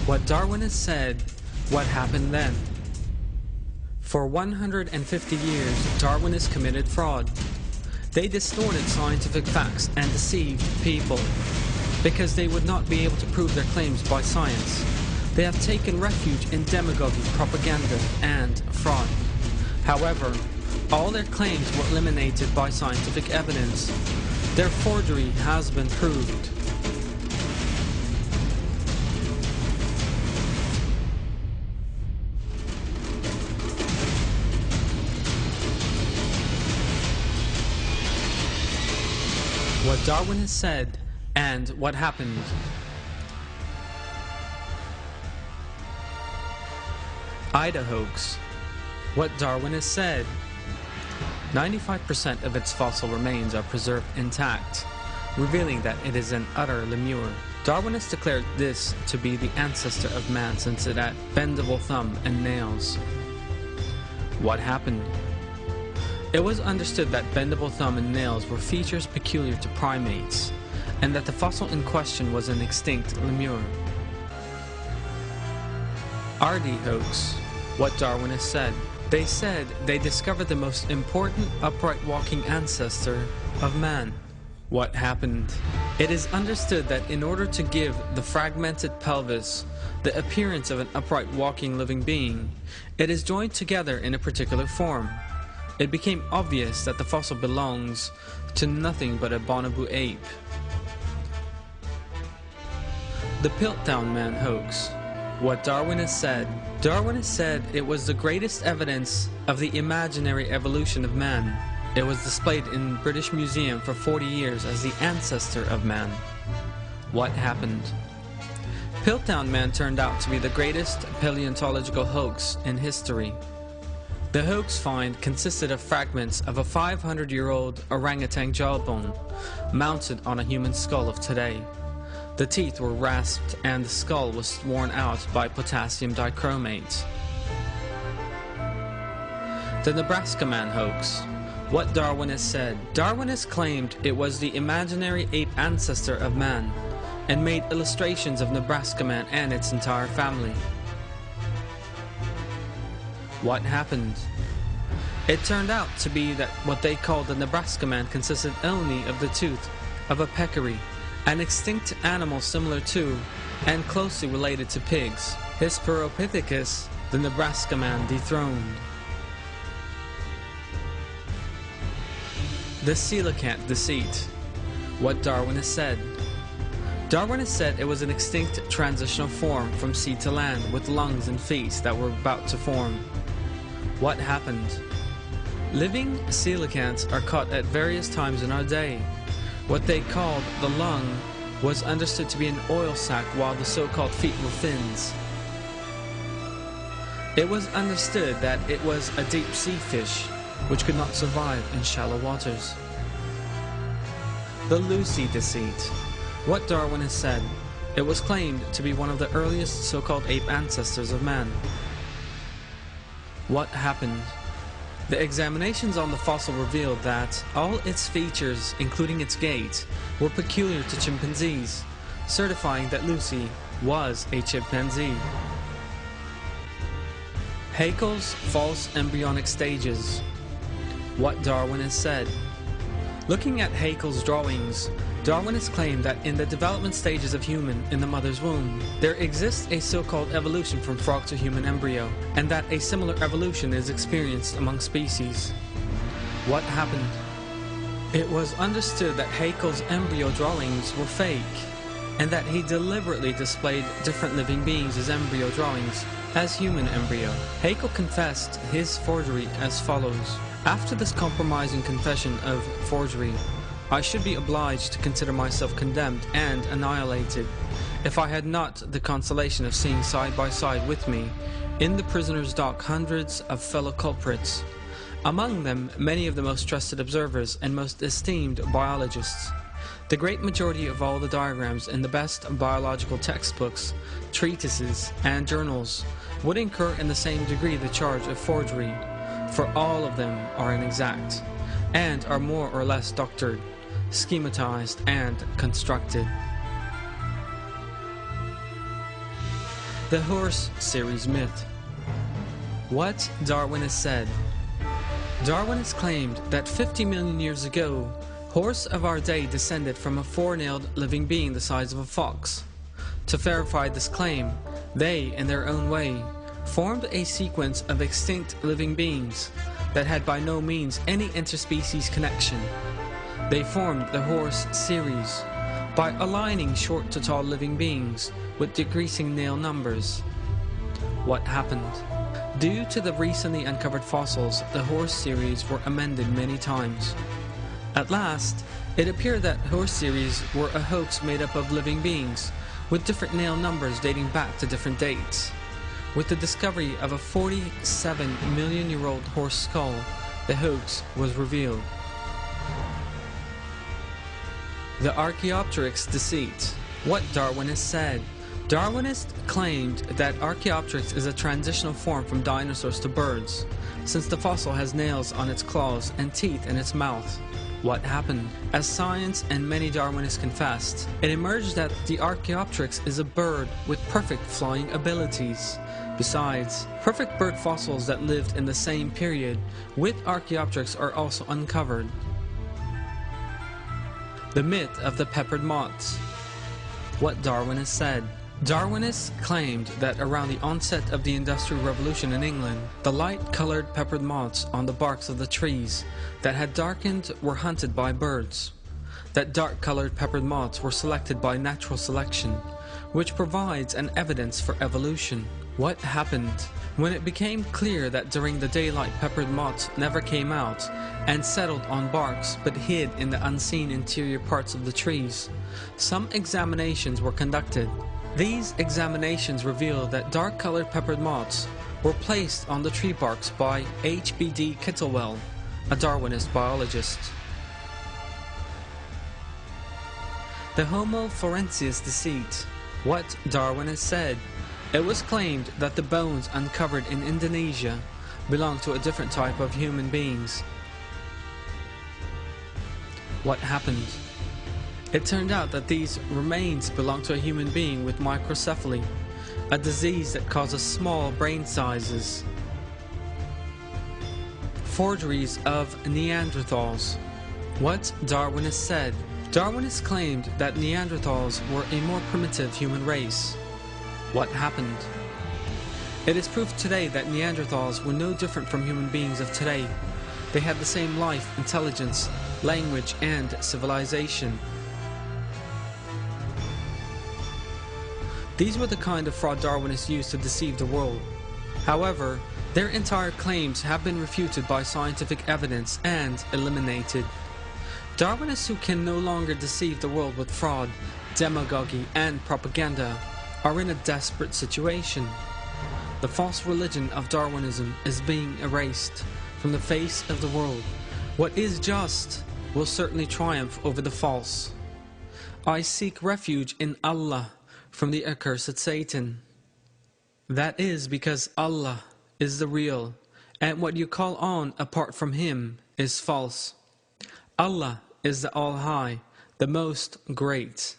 What Darwinists said, what happened then? For 150 years, Darwinists committed fraud. They distorted scientific facts and deceived people. Because they would not be able to prove their claims by science, they have taken refuge in demagogy, propaganda, and fraud. However, all their claims were eliminated by scientific evidence. Their forgery has been proved. What Darwinists said and what happened. Ida hoax. What Darwinists said. 95% of its fossil remains are preserved intact, revealing that it is an utter lemur. Darwinists declared this to be the ancestor of man since it had bendable thumb and nails. What happened? It was understood that bendable thumb and nails were features peculiar to primates, and that the fossil in question was an extinct lemur. RD hoax. What Darwinists said. They said they discovered the most important upright walking ancestor of man. What happened? It is understood that in order to give the fragmented pelvis the appearance of an upright walking living being, it is joined together in a particular form. It became obvious that the fossil belongs to nothing but a bonobo ape. The Piltdown Man hoax. What Darwinists said. Darwinists said it was the greatest evidence of the imaginary evolution of man. It was displayed in British Museum for 40 years as the ancestor of man. What happened? Piltdown Man turned out to be the greatest paleontological hoax in history. The hoax find consisted of fragments of a 500-year-old orangutan jawbone mounted on a human skull of today. The teeth were rasped and the skull was worn out by potassium dichromate. The Nebraska Man hoax. What Darwinists said. Darwinists claimed it was the imaginary ape ancestor of man and made illustrations of Nebraska Man and its entire family. What happened? It turned out to be that what they called the Nebraska Man consisted only of the tooth of a peccary, an extinct animal similar to and closely related to pigs. Hesperopithecus, the Nebraska Man dethroned. The coelacanth deceit. What Darwinists said. Darwinists said it was an extinct transitional form from sea to land with lungs and feet that were about to form. What happened? Living coelacanths are caught at various times in our day. What they called the lung was understood to be an oil sac, while the so-called feet were fins. It was understood that it was a deep sea fish which could not survive in shallow waters. The Lucy deceit. What Darwinists said. It was claimed to be one of the earliest so-called ape ancestors of man. What happened? The examinations on the fossil revealed that all its features, including its gait, were peculiar to chimpanzees, certifying that Lucy was a chimpanzee. Haeckel's false embryonic stages. What Darwinists said. Looking at Haeckel's drawings, Darwinists claim that in the development stages of human in the mother's womb, there exists a so-called evolution from frog to human embryo, and that a similar evolution is experienced among species. What happened? It was understood that Haeckel's embryo drawings were fake, and that he deliberately displayed different living beings as embryo drawings, as human embryo. Haeckel confessed his forgery as follows. After this compromising confession of forgery, I should be obliged to consider myself condemned and annihilated if I had not the consolation of seeing side by side with me in the prisoner's dock hundreds of fellow culprits, among them many of the most trusted observers and most esteemed biologists. The great majority of all the diagrams in the best biological textbooks, treatises, and journals would incur in the same degree the charge of forgery, for all of them are inexact, and are more or less doctored, schematized, and constructed. The horse series myth. What Darwin has said. Darwin has claimed that 50 million years ago, horse of our day descended from a four-nailed living being the size of a fox. To verify this claim, they, in their own way, formed a sequence of extinct living beings that had by no means any interspecies connection. They formed the horse series by aligning short to tall living beings with decreasing nail numbers. What happened? Due to the recently uncovered fossils, the horse series were amended many times. At last, it appeared that horse series were a hoax made up of living beings with different nail numbers dating back to different dates. With the discovery of a 47-million-year-old horse skull, the hoax was revealed. The Archaeopteryx deceit. What Darwin has said. Darwinists claimed that Archaeopteryx is a transitional form from dinosaurs to birds, since the fossil has nails on its claws and teeth in its mouth. What happened? As science and many Darwinists confessed, it emerged that the Archaeopteryx is a bird with perfect flying abilities. Besides, perfect bird fossils that lived in the same period with Archaeopteryx are also uncovered. The myth of the peppered moths. What Darwin has said. Darwinists claimed that around the onset of the Industrial Revolution in England, the light-colored peppered moths on the barks of the trees that had darkened were hunted by birds. That dark-colored peppered moths were selected by natural selection, which provides an evidence for evolution. What happened? When it became clear that during the daylight peppered moths never came out and settled on barks but hid in the unseen interior parts of the trees, some examinations were conducted. These examinations revealed that dark-colored peppered moths were placed on the tree barks by H.B.D. Kittlewell, a Darwinist biologist. The Homo florensis deceit. What Darwin has said. It was claimed that the bones uncovered in Indonesia belonged to a different type of human beings. What happened? It turned out that these remains belonged to a human being with microcephaly, a disease that causes small brain sizes. Forgeries of Neanderthals. What Darwin has said. Darwin has claimed that Neanderthals were a more primitive human race. What happened? It is proved today that Neanderthals were no different from human beings of today. They had the same life, intelligence, language, and civilization. These were the kind of fraud Darwinists used to deceive the world. However, their entire claims have been refuted by scientific evidence and eliminated. Darwinists who can no longer deceive the world with fraud, demagogy, and propaganda are in a desperate situation. The false religion of Darwinism is being erased from the face of the world. What is just will certainly triumph over the false. I seek refuge in Allah from the accursed Satan. That is because Allah is the real, and what you call on apart from Him is false. Allah is the All-High, the Most Great.